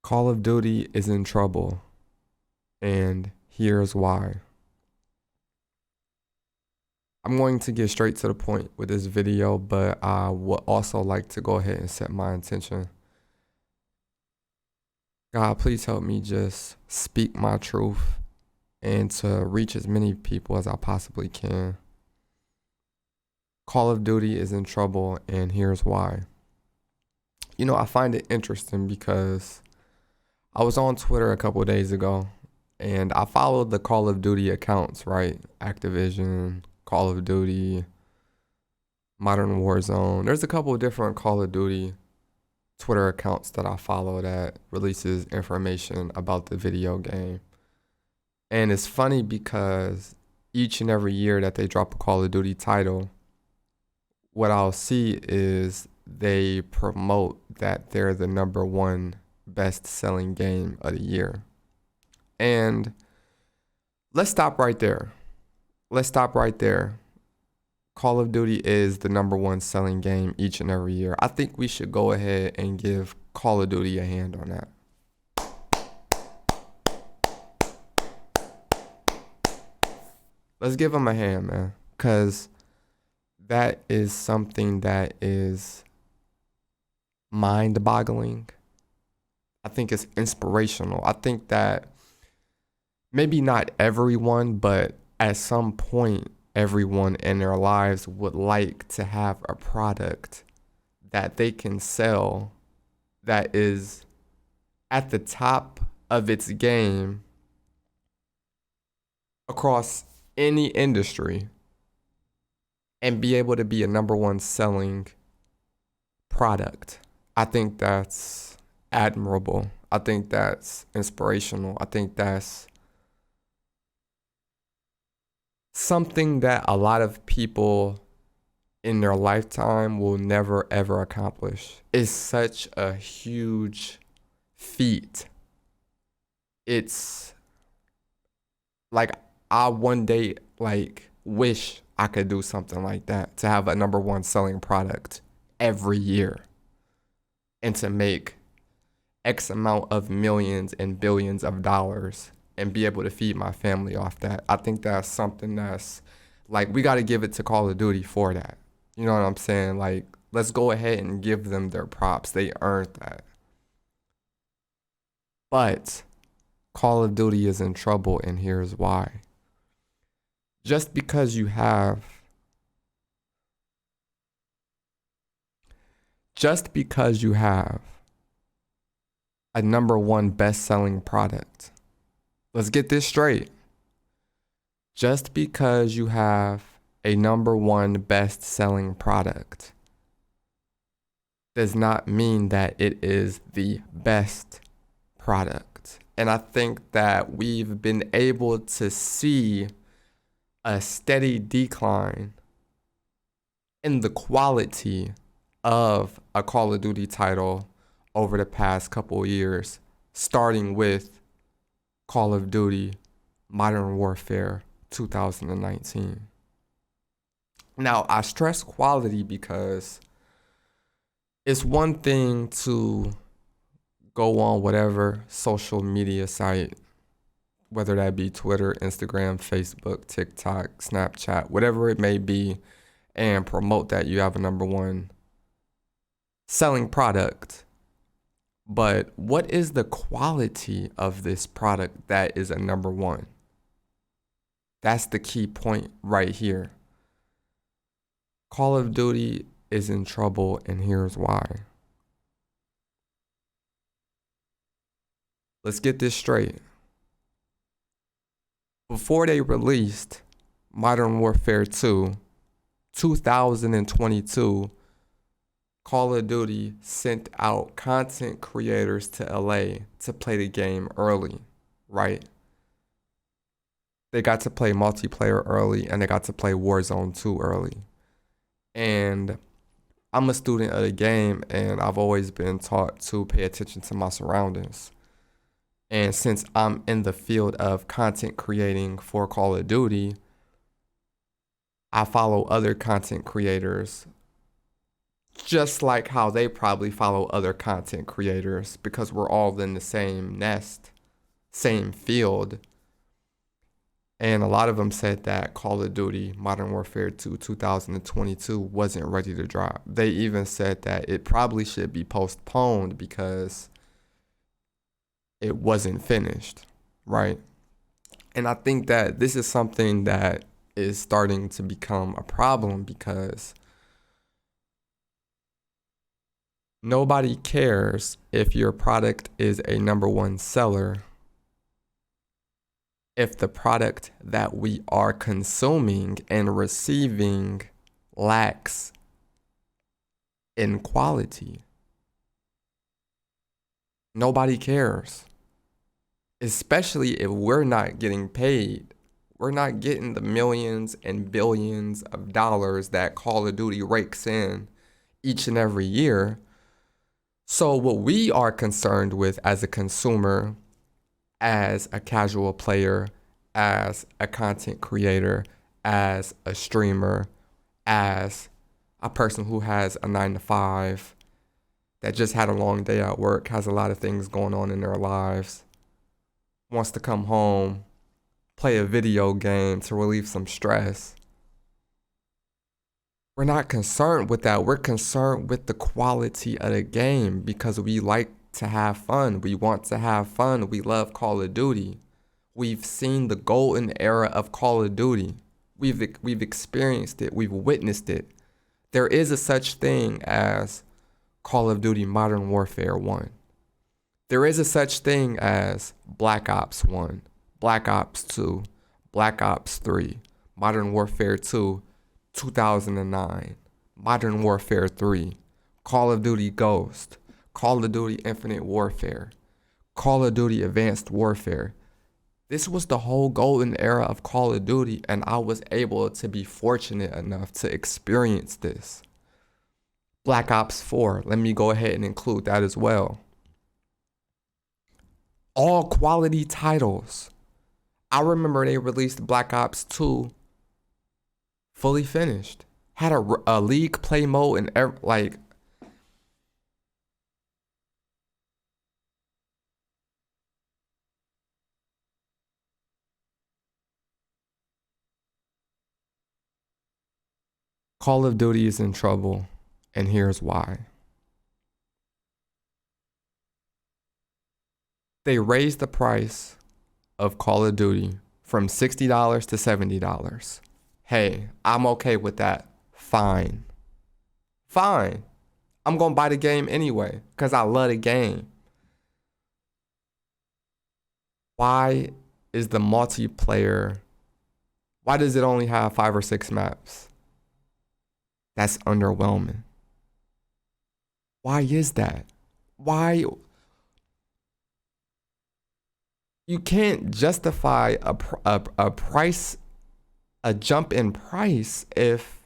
Call of Duty is in trouble, and here's why. I'm going to get straight to the point with this video, but I would also like to go ahead and set my intention. God, please help me just speak my truth and to reach as many people as I possibly can. Call of Duty is in trouble, and here's why. I find it interesting because I was on Twitter a couple of days ago, and I followed the Call of Duty accounts, right? Activision, Call of Duty, Modern Warzone. There's a couple of different Call of Duty Twitter accounts that I follow that releases information about the video game. And it's funny because each and every year that they drop a Call of Duty title, what I'll see is they promote that they're the number one best-selling game of the year. And let's stop right there. Call of Duty is the number one selling game each and every year. I think we should go ahead and give Call of Duty a hand on that. Let's give them a hand, man, because that is something that is mind-boggling. I think it's inspirational. I think that maybe not everyone, but at some point, everyone in their lives would like to have a product that they can sell that is at the top of its game across any industry and be able to be a number one selling product. I think that's admirable. I think that's inspirational. I think that's something that a lot of people in their lifetime will never ever accomplish. It's such a huge feat. It's like I one day wish I could do something like that, to have a number one selling product every year and to make X amount of millions and billions of dollars and be able to feed my family off that. I think that's something that's we got to give it to Call of Duty for that. You know what I'm saying? Let's go ahead and give them their props. They earned that. But Call of Duty is in trouble, and here's why. Just because you have a number one best-selling product. Let's get this straight. Just because you have a number one best-selling product does not mean that it is the best product. And I think that we've been able to see a steady decline in the quality of a Call of Duty title over the past couple of years, starting with Call of Duty Modern Warfare 2019. Now, I stress quality because it's one thing to go on whatever social media site, whether that be Twitter, Instagram, Facebook, TikTok, Snapchat, whatever it may be, and promote that you have a number one selling product. But what is the quality of this product that is a number one? That's the key point right here. Call of Duty is in trouble, and here's why. Let's get this straight. Before they released Modern Warfare 2, 2022, Call of Duty sent out content creators to LA to play the game early, right? They got to play multiplayer early, and they got to play Warzone 2 early. And I'm a student of the game, and I've always been taught to pay attention to my surroundings. And since I'm in the field of content creating for Call of Duty, I follow other content creators just like how they probably follow other content creators because we're all in the same nest, same field. And a lot of them said that Call of Duty Modern Warfare 2 2022 wasn't ready to drop. They even said that it probably should be postponed because it wasn't finished, right? And I think that this is something that is starting to become a problem because nobody cares if your product is a number one seller if the product that we are consuming and receiving lacks in quality. Nobody cares, especially if we're not getting paid. We're not getting the millions and billions of dollars that Call of Duty rakes in each and every year. So what we are concerned with as a consumer, as a casual player, as a content creator, as a streamer, as a person who has a 9 to 5 that just had a long day at work, has a lot of things going on in their lives, wants to come home, play a video game to relieve some stress. We're not concerned with that. We're concerned with the quality of the game because we like to have fun. We want to have fun. We love Call of Duty. We've seen the golden era of Call of Duty. We've experienced it. We've witnessed it. There is a such thing as Call of Duty Modern Warfare 1. There is a such thing as Black Ops 1, Black Ops 2, Black Ops 3, Modern Warfare 2, 2009, Modern Warfare 3, Call of Duty Ghost, Call of Duty Infinite Warfare, Call of Duty Advanced Warfare. This was the whole golden era of Call of Duty, and I was able to be fortunate enough to experience this. Black Ops 4, let me go ahead and include that as well. All quality titles. I remember they released Black Ops 2 fully finished. Had a league play mode and like Call of Duty is in trouble, and here's why. They raised the price of Call of Duty from $60 to $70. Hey, I'm okay with that. Fine. Fine. I'm going to buy the game anyway because I love the game. Why is the multiplayer, why does it only have 5 or 6 maps? That's underwhelming. Why is that? Why? You can't justify a price, a jump in price if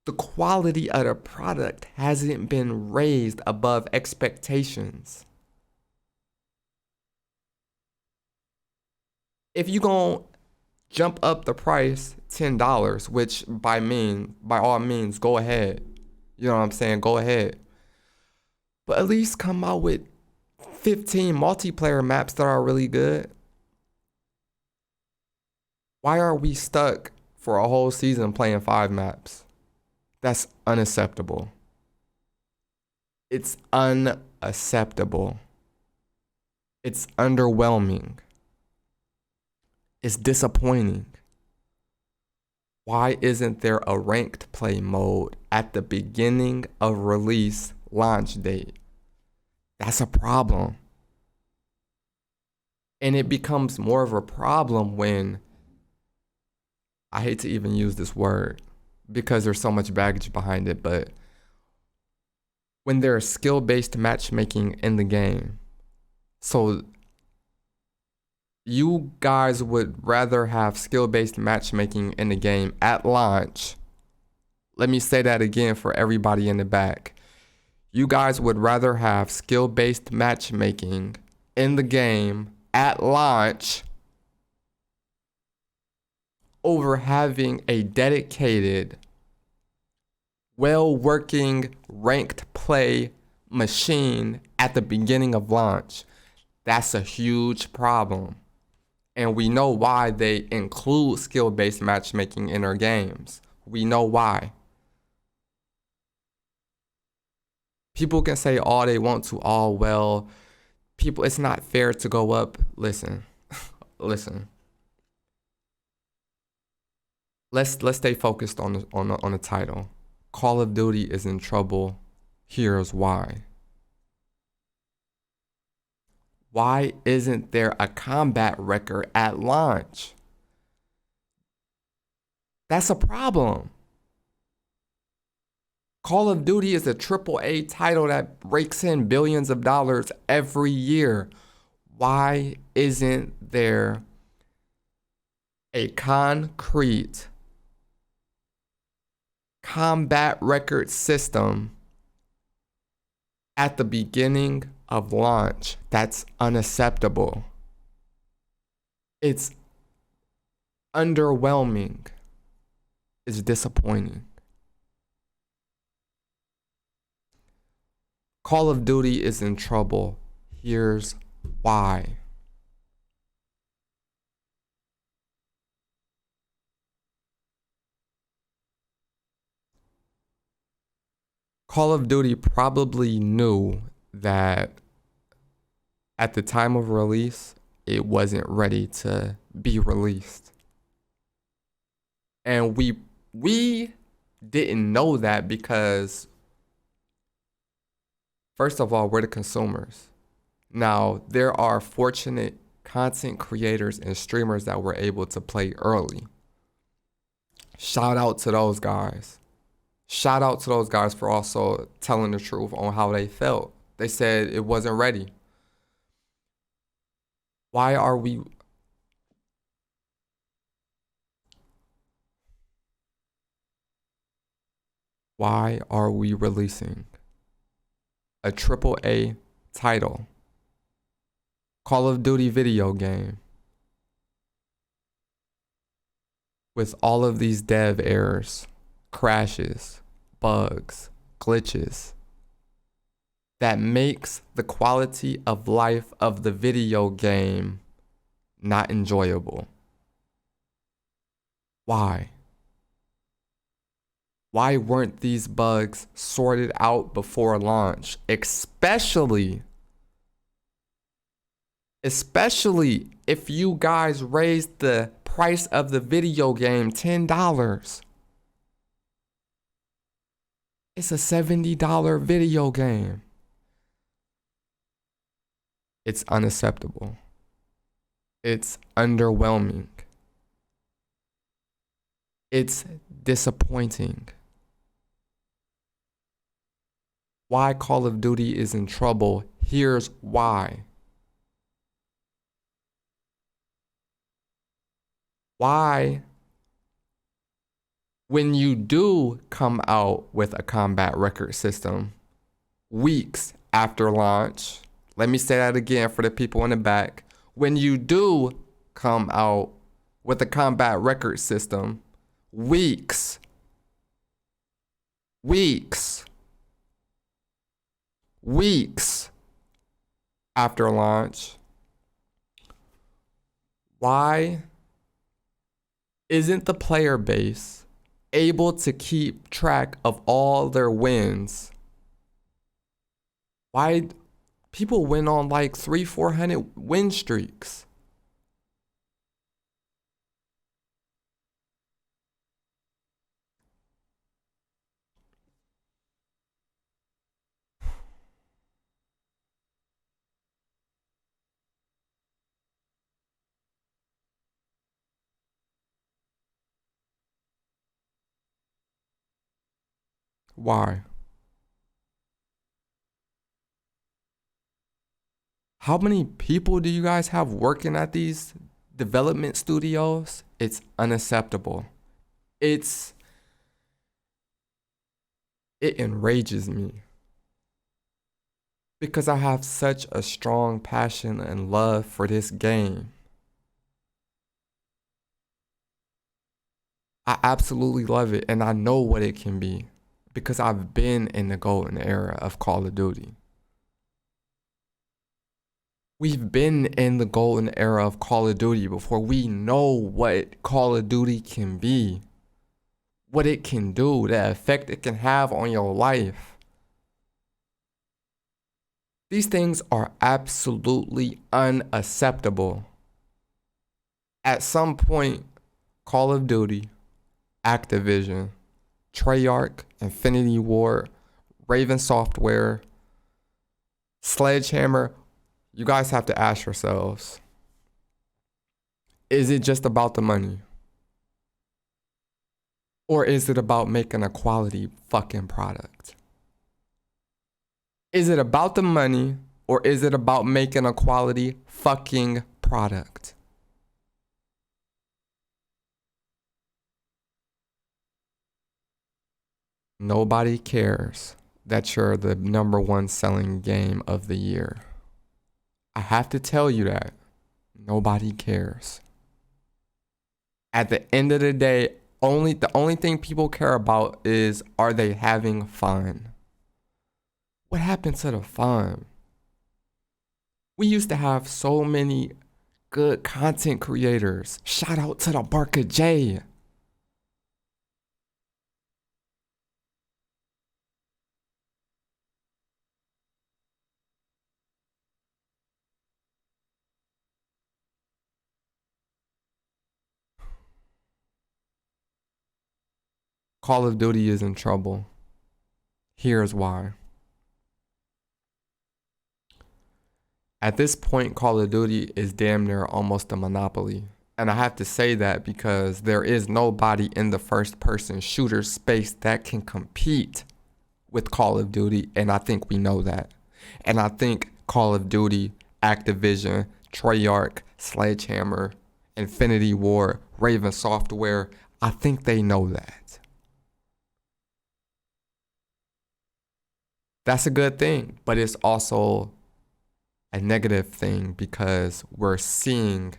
the quality of the product hasn't been raised above expectations. If you gonna jump up the price $10, which by all means, go ahead. You know what I'm saying? Go ahead. But at least come out with 15 multiplayer maps that are really good. Why are we stuck for a whole season playing 5 maps? That's unacceptable. It's unacceptable. It's underwhelming. It's disappointing. Why isn't there a ranked play mode at the beginning of release launch date? That's a problem. And it becomes more of a problem when, I hate to even use this word because there's so much baggage behind it, but when there's skill-based matchmaking in the game. So you guys would rather have skill-based matchmaking in the game at launch. Let me say that again for everybody in the back. You guys would rather have skill-based matchmaking in the game at launch over having a dedicated well working ranked play machine at the beginning of launch. That's a huge problem. And we know why they include skill-based matchmaking in their games. We know why. People can say all they want to, all well. People, it's not fair to go up. Listen, listen. Let's stay focused on the title. Call of Duty is in trouble. Here's why. Why isn't there a combat record at launch? That's a problem. Call of Duty is a AAA title that rakes in billions of dollars every year. Why isn't there a concrete combat record system at the beginning of launch? That's unacceptable. It's underwhelming. It's disappointing. Call of Duty is in trouble. Here's why. Call of Duty probably knew that at the time of release, it wasn't ready to be released. And we didn't know that because, first of all, we're the consumers. Now, there are fortunate content creators and streamers that were able to play early. Shout out to those guys. Shout out to those guys for also telling the truth on how they felt. They said it wasn't ready. Why are we releasing a AAA title, Call of Duty video game, with all of these dev errors, crashes, bugs, glitches, that makes the quality of life of the video game not enjoyable? Why? Why weren't these bugs sorted out before launch? Especially if you guys raised the price of the video game $10. It's a $70 video game. It's unacceptable. It's underwhelming. It's disappointing. Why Call of Duty is in trouble? Here's why. Why, when you do come out with a combat record system weeks after launch, let me say that again for the people in the back. When you do come out with a combat record system weeks after launch, why isn't the player base able to keep track of all their wins? Why people win on like 300-400 win streaks? Why? How many people do you guys have working at these development studios? It's unacceptable. It enrages me because I have such a strong passion and love for this game. I absolutely love it, and I know what it can be because I've been in the golden era of Call of Duty. We've been in the golden era of Call of Duty before. We know what Call of Duty can be, what it can do, the effect it can have on your life. These things are absolutely unacceptable. At some point, Call of Duty, Activision, Treyarch, Infinity Ward, Raven Software, Sledgehammer, you guys have to ask yourselves, is it just about the money? Or is it about making a quality fucking product? Is it about the money, or is it about making a quality fucking product? Nobody cares that you're the #1 selling game of the year. I have to tell you that. Nobody cares. At the end of the day, the only thing people care about is, are they having fun? What happened to the fun? We used to have so many good content creators. Shout out to the Barca J. Call of Duty is in trouble. Here's why. At this point, Call of Duty is damn near almost a monopoly. And I have to say that because there is nobody in the first-person shooter space that can compete with Call of Duty, and I think we know that. And I think Call of Duty, Activision, Treyarch, Sledgehammer, Infinity Ward, Raven Software, I think they know that. That's a good thing, but it's also a negative thing because we're seeing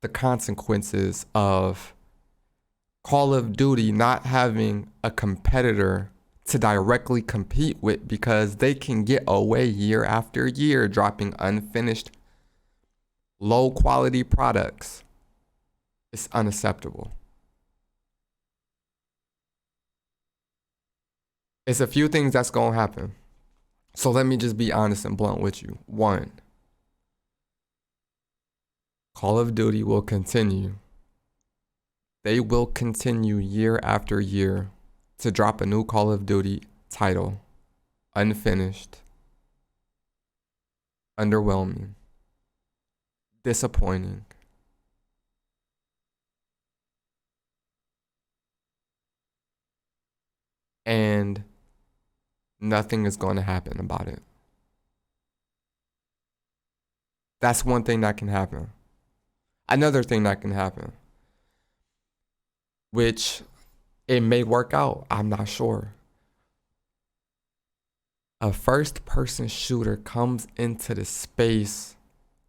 the consequences of Call of Duty not having a competitor to directly compete with, because they can get away year after year dropping unfinished, low quality products. It's unacceptable. It's a few things that's gonna happen. So let me just be honest and blunt with you. One, Call of Duty will continue. They will continue year after year to drop a new Call of Duty title, unfinished, underwhelming, disappointing. And nothing is going to happen about it. That's one thing that can happen. Another thing that can happen, which it may work out, I'm not sure. A first-person shooter comes into the space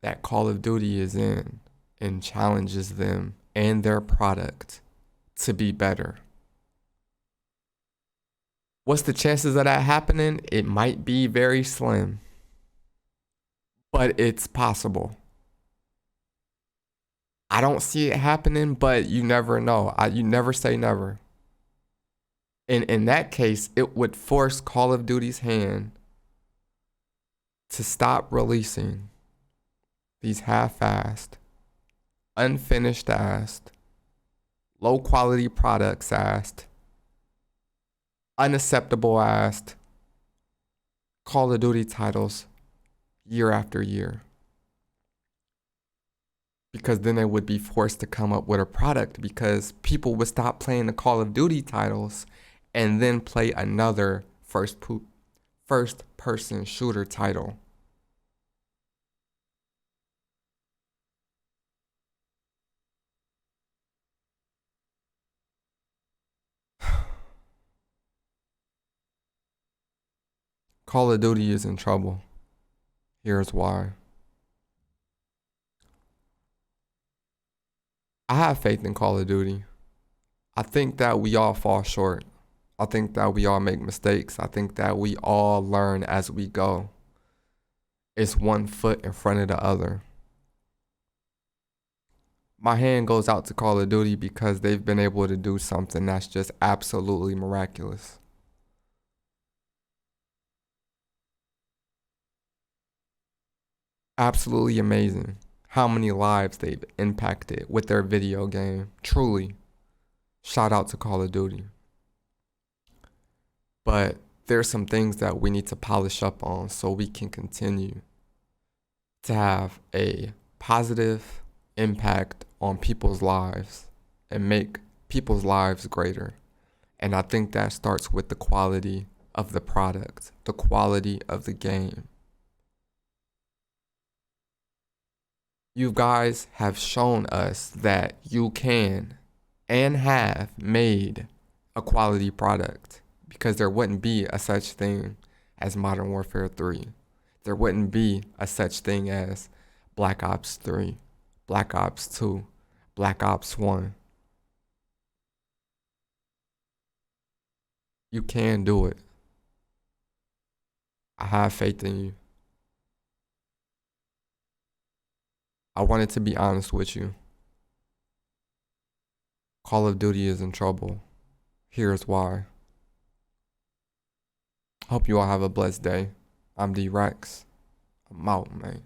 that Call of Duty is in and challenges them and their product to be better. What's the chances of that happening? It might be very slim, but it's possible. I don't see it happening, but you never know. You never say never. And in that case, it would force Call of Duty's hand to stop releasing these half-assed, unfinished-assed, low-quality products-assed, unacceptable-assed Call of Duty titles year after year. Because then they would be forced to come up with a product, because people would stop playing the Call of Duty titles and then play another first-person shooter title. Call of Duty is in trouble. Here's why. I have faith in Call of Duty. I think that we all fall short I think that we all make mistakes. I think that we all learn as we go. It's one foot in front of the other. My hand goes out to Call of Duty because they've been able to do something that's just absolutely miraculous. Absolutely amazing how many lives they've impacted with their video game. Truly, shout out to Call of Duty. But there's some things that we need to polish up on so we can continue to have a positive impact on people's lives and make people's lives greater. And I think that starts with the quality of the product, the quality of the game. You guys have shown us that you can and have made a quality product, because there wouldn't be a such thing as Modern Warfare 3. There wouldn't be a such thing as Black Ops 3, Black Ops 2, Black Ops 1. You can do it. I have faith in you. I wanted to be honest with you. Call of Duty is in trouble. Here's why. Hope you all have a blessed day. I'm D-Rex. I'm out, man.